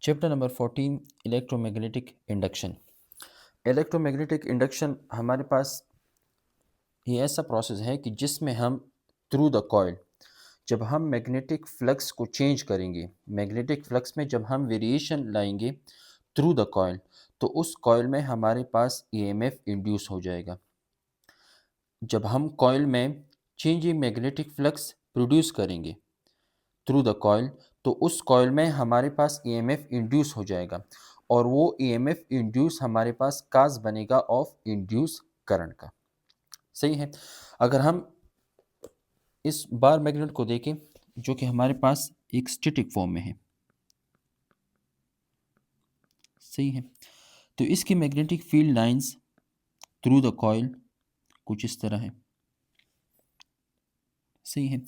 Chapter number 14 electromagnetic induction. Electromagnetic induction हमारे पास ये ऐसा प्रोसेस है कि जिसमें हम थ्रू द कॉइल जब हम मैग्नेटिक फ्लक्स को चेंज करेंगे, मैग्नेटिक फ्लक्स में जब हम वेरिएशन लाएंगे थ्रू द कॉइल, तो उस कॉइल में हमारे पास ईएमएफ इंड्यूस हो जाएगा। जब हम कॉइल में change in magnetic flux produce करेंगे थ्रू द कॉइल, तो उस कॉइल में हमारे पास ईएमएफ इंड्यूस हो जाएगा और वो ईएमएफ इंड्यूस हमारे पास काज बनेगा ऑफ इंड्यूस करंट का। सही है। अगर हम इस बार मैग्नेट को देखें जो कि हमारे पास एक स्टैटिक फॉर्म में है, सही है, तो इसकी magnetic field lines through the coil कुछ इस तरह है। सही है।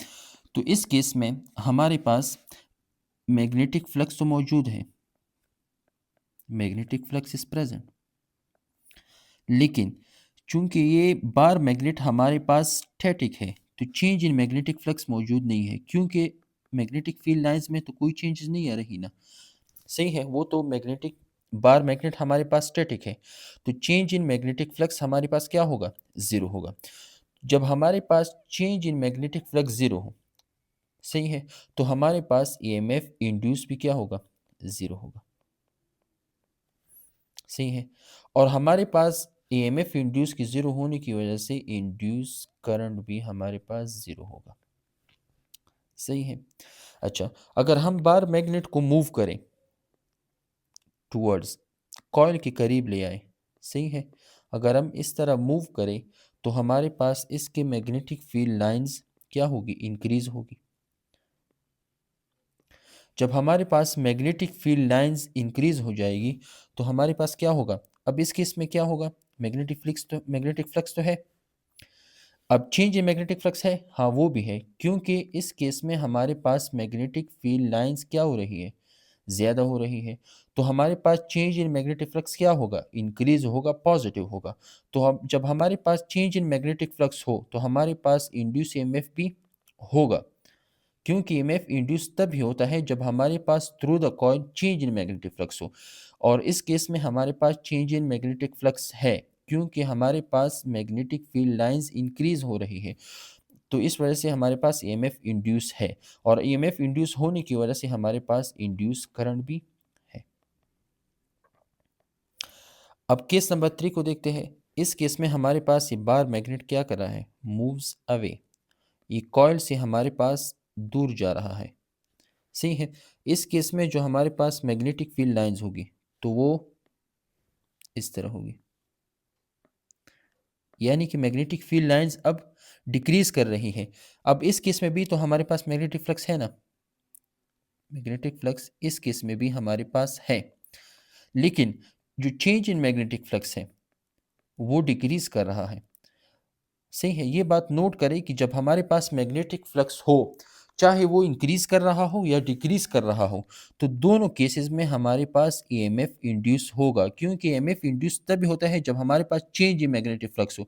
तो इस केस में हमारे पास मैग्नेटिक फ्लक्स तो मौजूद है, मैग्नेटिक फ्लक्स इज प्रेजेंट, लेकिन चूंकि ये बार मैग्नेट हमारे पास स्टैटिक है तो चेंज इन मैग्नेटिक फ्लक्स मौजूद नहीं है, क्योंकि मैग्नेटिक फील्ड लाइंस में तो कोई चेंजेस नहीं आ रही ना। सही है। वो तो मैग्नेटिक बार मैग्नेट हमारे पास स्टैटिक है, तो चेंज इन मैग्नेटिक फ्लक्स हमारे पास क्या होगा? ज़ीरो होगा। जब हमारे पास change in magnetic flux zero हो, सही है, तो हमारे पास ईएमएफ इंड्यूस भी क्या होगा? ज़ीरो होगा। सही है। और हमारे पास ईएमएफ इंड्यूस की ज़ीरो होने की वजह से इंड्यूस करंट भी हमारे पास ज़ीरो होगा। सही है। अच्छा, अगर हम बार मैग्नेट को मूव करें टूवर्ड्स कॉइल के करीब ले आए, सही है, अगर हम इस तरह मूव करें तो हमारे पास इसके मैग्नेटिक फील्ड लाइंस क्या होगी? इंक्रीज होगी। जब हमारे पास मैग्नेटिक फील्ड लाइंस इंक्रीज हो जाएगी तो हमारे पास क्या होगा? अब इस केस में क्या होगा? मैग्नेटिक फ्लक्स तो है। अब चेंज इन मैग्नेटिक फ्लक्स है, हाँ वो भी है, क्योंकि इस केस में हमारे पास मैग्नेटिक फील्ड लाइंस क्या हो रही है? ज़्यादा हो रही है। तो हमारे पास चेंज इन मैग्नेटिक फ्लक्स क्या होगा? इंक्रीज होगा, पॉजिटिव होगा। तो हम जब हमारे पास चेंज इन मैग्नेटिक फ्लक्स हो तो हमारे पास इंड्यूस ईएमएफ भी होगा, क्योंकि ईएमएफ इंड्यूस तभी होता है जब हमारे pass through the coil change in magnetic flux हो। और इस केस में हमारे पास चेंज इन मैग्नेटिक फ्लक्स है, क्योंकि हमारे पास मैग्नेटिक फील्ड लाइंस इंक्रीज हो रही है, तो इस वजह से हमारे पास ईएमएफ इंड्यूस है, और ईएमएफ इंड्यूस होने की वजह से हमारे पास इंड्यूस करंट भी है। अब केस नंबर 3 को देखते हैं। इस केस में हमारे पास ये बार मैग्नेट क्या कर रहा है? Moves away. ये कॉइल से हमारे पास दूर जा रहा है। सही है। इस केस में जो हमारे पास मैग्नेटिक फील्ड लाइंस होगी तो वो इस तरह होगी, यानी कि मैग्नेटिक फील्ड लाइंस अब डिक्रीज कर रही हैं। अब इस केस में भी तो हमारे पास मैग्नेटिक फ्लक्स है ना, मैग्नेटिक फ्लक्स इस केस में भी हमारे पास है, लेकिन जो चेंज इन मैग्नेटिक फ्लक्स है वो डिक्रीज कर रहा है। सही है। ये बात नोट करें कि जब हमारे पास मैग्नेटिक फ्लक्स हो, चाहे वो इंक्रीज कर रहा हो या डिक्रीज कर रहा हो, तो दोनों केसेस में हमारे पास ईएमएफ इंड्यूस होगा, क्योंकि ईएमएफ इंड्यूस तभी होता है जब हमारे पास चेंज इन मैग्नेटिक फ्लक्स हो,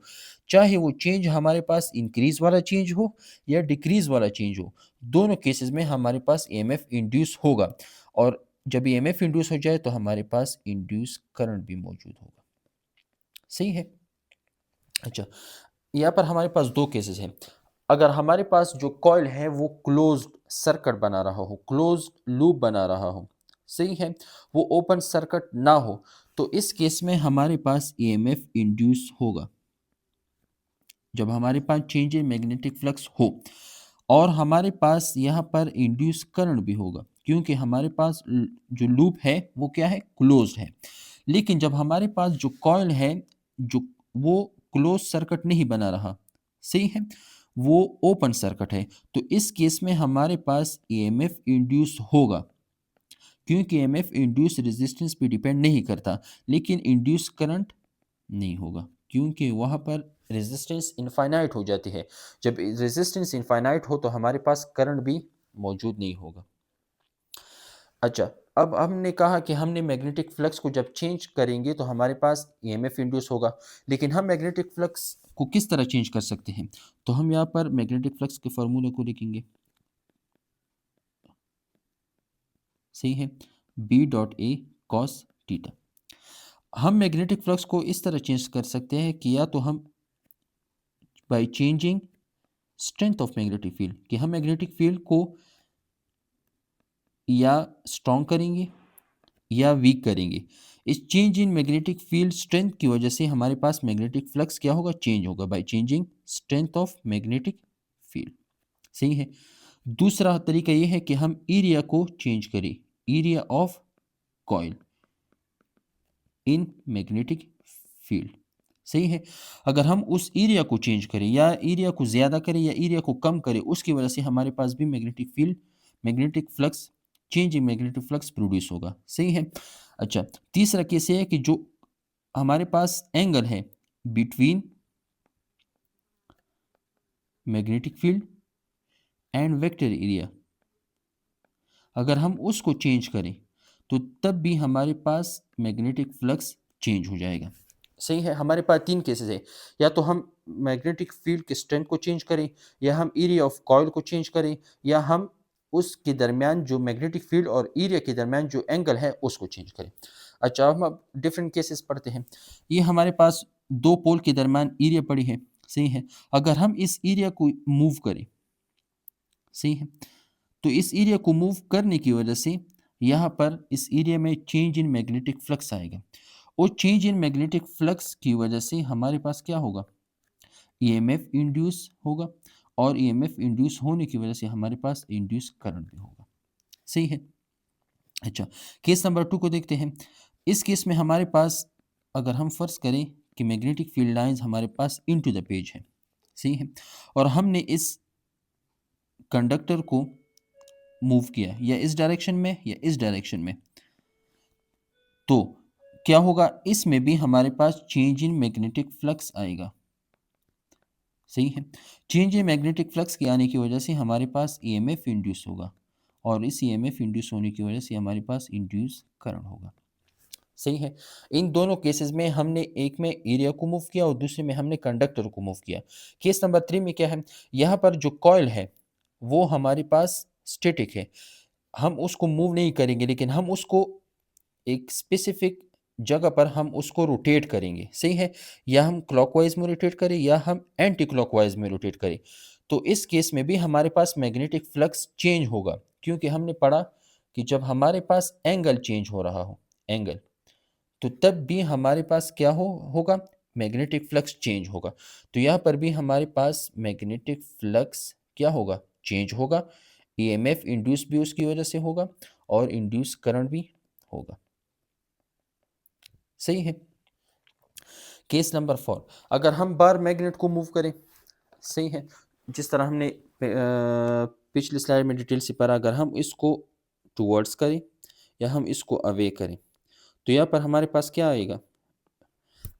चाहे वो चेंज हमारे पास इंक्रीज वाला चेंज हो या डिक्रीज वाला चेंज हो, दोनों केसेस में हमारे पास ईएमएफ इंड्यूस होगा। और जब ईएमएफ इंड्यूस हो जाए तो हमारे पास इंड्यूस करंट भी मौजूद होगा। सही है। अच्छा, यहाँ पर हमारे पास दो केसेस हैं। अगर हमारे पास जो कॉइल है वो क्लोज्ड सर्किट बना रहा हो, क्लोज्ड लूप बना रहा हो, सही है, वो ओपन सर्किट ना हो, तो इस केस में हमारे पास ईएमएफ इंड्यूस होगा जब हमारे पास चेंज इन मैग्नेटिक फ्लक्स हो, और हमारे पास यहाँ पर इंड्यूस करंट भी होगा, क्योंकि हमारे पास जो लूप है वो क्या है? क्लोज्ड है। लेकिन जब हमारे पास जो कॉइल है, जो वो क्लोज सर्किट नहीं बना रहा, सही है, वो ओपन सर्किट है, तो इस केस में हमारे पास ईएमएफ इंड्यूस होगा, क्योंकि ईएमएफ इंड्यूस रेजिस्टेंस पे डिपेंड नहीं करता, लेकिन इंड्यूस करंट नहीं होगा, क्योंकि वहाँ पर रेजिस्टेंस इनफाइनाइट हो जाती है। जब रेजिस्टेंस इनफाइनाइट हो तो हमारे पास करंट भी मौजूद नहीं होगा। अच्छा, अब हमने कहा कि हमने मैग्नेटिक फ्लक्स को जब चेंज करेंगे तो हमारे पास ईएमएफ इंड्यूस होगा, लेकिन हम मैग्नेटिक फ्लक्स को किस तरह चेंज कर सकते हैं? तो हम यहाँ पर मैग्नेटिक फ्लक्स के फॉर्मूले को लिखेंगे। सही है। B dot A cos theta. हम मैग्नेटिक फ्लक्स को इस तरह चेंज कर सकते हैं कि या तो हम by changing strength of magnetic field, कि हम मैग्नेटिक फील्ड को या स्ट्रॉन्ग करेंगे या वीक करेंगे। इस change in magnetic field strength की वजह से हमारे पास मैग्नेटिक फ्लक्स क्या होगा, चेंज होगा by changing strength of magnetic field. सही है। दूसरा तरीका यह है कि हम एरिया को चेंज करें, area of coil in magnetic field. सही है। अगर हम उस एरिया को चेंज करें या एरिया को ज़्यादा करें या एरिया को कम करें, उसकी वजह से हमारे पास भी magnetic field, magnetic flux, change in magnetic flux produce होगा। सही है। अच्छा, तीसरा केस ये है कि जो हमारे पास एंगल है between magnetic field and vector area, अगर हम उसको चेंज करें तो तब भी हमारे पास मैग्नेटिक फ्लक्स चेंज हो जाएगा। सही है। हमारे पास तीन केसेस है, या तो हम मैग्नेटिक फील्ड के स्ट्रेंथ को चेंज करें, या हम एरिया ऑफ कॉइल को चेंज करें, या हम उसके दरमियान जो मैग्नेटिक फील्ड और एरिया के दरमियान जो एंगल है उसको चेंज करें। अच्छा, हम अब डिफरेंट केसेस पढ़ते हैं। ये हमारे पास दो पोल के दरमियान एरिया पड़ी है। सही है। अगर हम इस एरिया को मूव करें, सही है, तो इस एरिया को मूव करने की वजह से यहाँ पर इस एरिया में चेंज इन मैग्नेटिक फ्लक्स आएगा, और चेंज इन मैग्नेटिक फ्लक्स की वजह से हमारे पास क्या होगा, ईएमएफ इंड्यूस होगा, और ईएमएफ इंड्यूस होने की वजह से हमारे पास इंड्यूस करंट भी होगा। सही है। अच्छा, केस नंबर 2 को देखते हैं। इस केस में हमारे पास, अगर हम फर्ज करें कि मैग्नेटिक फील्ड लाइंस हमारे पास इनटू द पेज है, सही है, और हमने इस कंडक्टर को मूव किया या इस डायरेक्शन में या इस डायरेक्शन में, तो क्या होगा, इसमें भी हमारे पास चेंज इन मैग्नेटिक फ्लक्स आएगा। सही है। चेंज इन मैग्नेटिक फ्लक्स के आने की वजह से हमारे पास ईएमएफ इंड्यूस होगा, और इस ईएमएफ इंड्यूस होने की वजह से हमारे पास इंड्यूस करंट होगा। सही है। इन दोनों केसेस में हमने एक में एरिया को मूव किया और दूसरे में हमने कंडक्टर को मूव किया। केस नंबर 3 में क्या है, यहाँ पर जो कॉइल है वो हमारे पास स्टैटिक है, हम उसको मूव नहीं करेंगे, लेकिन हम उसको एक स्पेसिफिक जगह पर हम उसको रोटेट करेंगे। सही है। या हम क्लॉकवाइज में रोटेट करें या हम एंटी क्लॉकवाइज में रोटेट करें, तो इस केस में भी हमारे पास मैग्नेटिक फ्लक्स चेंज होगा, क्योंकि हमने पढ़ा कि जब हमारे पास एंगल चेंज हो रहा हो, एंगल, तो तब भी हमारे पास क्या होगा, मैग्नेटिक फ्लक्स चेंज होगा। तो यहाँ पर भी हमारे पास मैग्नेटिक फ्लक्स क्या होगा, चेंज होगा। ईएमएफ इंड्यूस भी उसकी वजह से होगा और इंड्यूस करंट भी होगा। सही है। केस नंबर 4, अगर हम बार मैग्नेट को मूव करें, सही है, जिस तरह हमने पिछली स्लाइड में डिटेल से पढ़ा, अगर हम इसको टुवर्ड्स करें या हम इसको अवे करें, तो यहाँ पर हमारे पास क्या आएगा,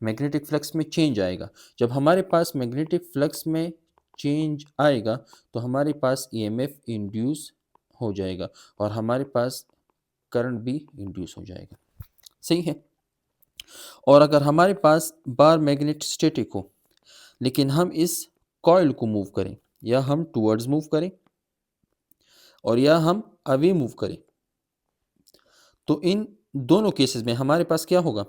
मैग्नेटिक फ्लक्स में चेंज आएगा। जब हमारे पास मैग्नेटिक फ्लक्स में चेंज आएगा तो हमारे पास ईएमएफ इंड्यूस हो जाएगा और हमारे पास करंट भी इंड्यूस हो जाएगा। सही है। और अगर हमारे पास बार मैग्नेट स्टैटिक हो, लेकिन हम इस कॉइल को मूव करें, या हम टुवर्ड्स मूव करें और या हम अवे मूव करें, तो इन दोनों केसेस में हमारे पास क्या होगा,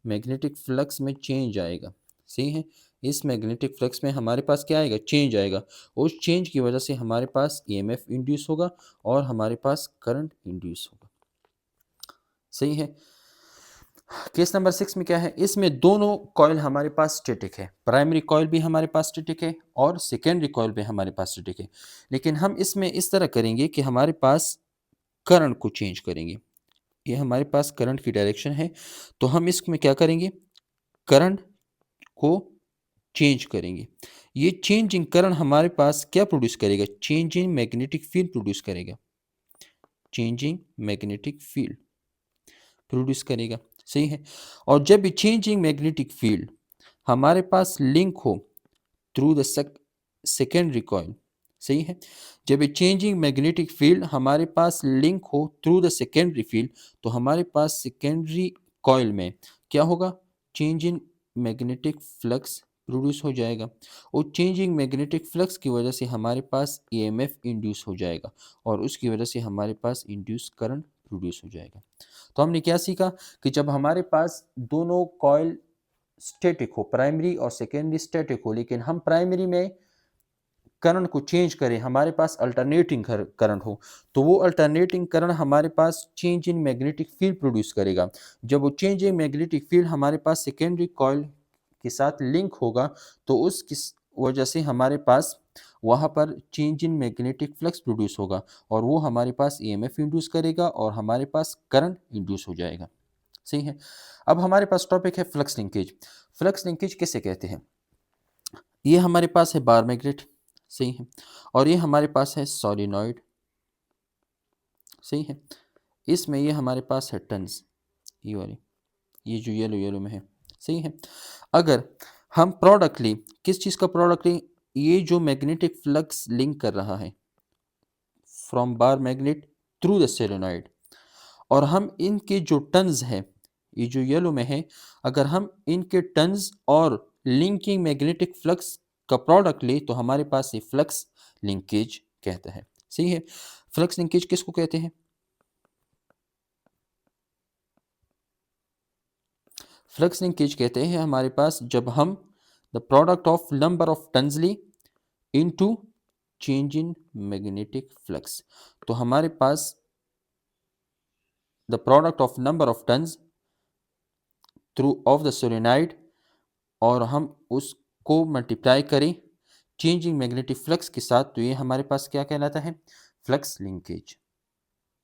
मैग्नेटिक फ्लक्स में चेंज आएगा। सही है। इस मैग्नेटिक फ्लक्स में हमारे पास क्या आएगा, चेंज आएगा, उस चेंज की वजह से हमारे पास ईएमएफ इंड्यूस होगा और हमारे पास करंट इंड्यूस होगा। सही है। केस नंबर 6 में क्या है, इसमें दोनों कॉइल हमारे पास स्टैटिक है, प्राइमरी कॉइल भी हमारे पास स्टैटिक है और सेकेंडरी कॉइल भी हमारे पास स्टैटिक है, लेकिन हम इसमें इस तरह करेंगे कि हमारे पास करंट को चेंज करेंगे। ये हमारे पास करंट की डायरेक्शन है, तो हम इसमें क्या करेंगे, करंट को चेंज करेंगे। ये चेंज इन करंट हमारे पास क्या प्रोड्यूस करेगा, change in magnetic field produce करेगा, चेंजिंग मैग्नेटिक फील्ड प्रोड्यूस करेगा। सही है। और जब भी चेंजिंग मैग्नेटिक फील्ड हमारे पास लिंक हो थ्रू द सेकेंडरी कॉइल, सही है, जब चेंजिंग मैग्नेटिक फील्ड हमारे पास लिंक हो थ्रू द सेकेंडरी फील्ड, तो हमारे पास सेकेंडरी कॉइल में क्या होगा, change in magnetic flux produce हो जाएगा, और चेंजिंग मैग्नेटिक फ्लक्स की वजह से हमारे पास ईएमएफ इंड्यूस हो जाएगा और उसकी वजह से हमारे पास इंड्यूस करंट प्रोड्यूस हो जाएगा। तो हमने क्या सीखा कि जब हमारे पास दोनों कॉइल स्टैटिक हो, प्राइमरी और सेकेंडरी स्टैटिक हो, लेकिन हम प्राइमरी में करंट को चेंज करें, हमारे पास अल्टरनेटिंग करंट हो, तो वो अल्टरनेटिंग करंट हमारे पास change in magnetic field produce करेगा। जब वो चेंज इन मैग्नेटिक फील्ड हमारे पास सेकेंडरी कॉइल के साथ लिंक होगा, तो उस किस वजह से हमारे पास वहाँ पर change in magnetic flux produce होगा और वो हमारे पास ईएमएफ इंड्यूस करेगा और हमारे पास करंट इंड्यूस हो जाएगा। सही है। अब हमारे पास टॉपिक है फ्लक्स लिंकेज। फ्लक्स लिंकेज किसे कहते हैं? ये हमारे पास है बार मैग्नेट, सही है, और ये हमारे पास है सोलिनॉइड, सही है। इसमें ये हमारे पास है टन्स, ये वाली, ये जो येलो येलो में है, सही है। अगर हम प्रोडक्ट लें, किस चीज़ का प्रोडक्ट लें? ये जो मैग्नेटिक फ्लक्स लिंक कर रहा है from bar magnet through the solenoid, और हम इनके जो टन्स है, ये जो येलो में है, अगर हम इनके टन्स और लिंकिंग मैग्नेटिक फ्लक्स का प्रोडक्ट ले तो हमारे पास ये फ्लक्स लिंकेज कहता है। सही है। फ्लक्स लिंकेज किसको कहते हैं? फ्लक्स लिंकेज कहते हैं हमारे पास जब हम the product of number of turns ली into change in magnetic flux, तो हमारे पास the product of number of turns through of the solenoid और हम उसको मल्टीप्लाई करें चेंजिंग मैग्नेटिक फ्लक्स के साथ, तो ये हमारे पास क्या कहलाता है? Flux linkage.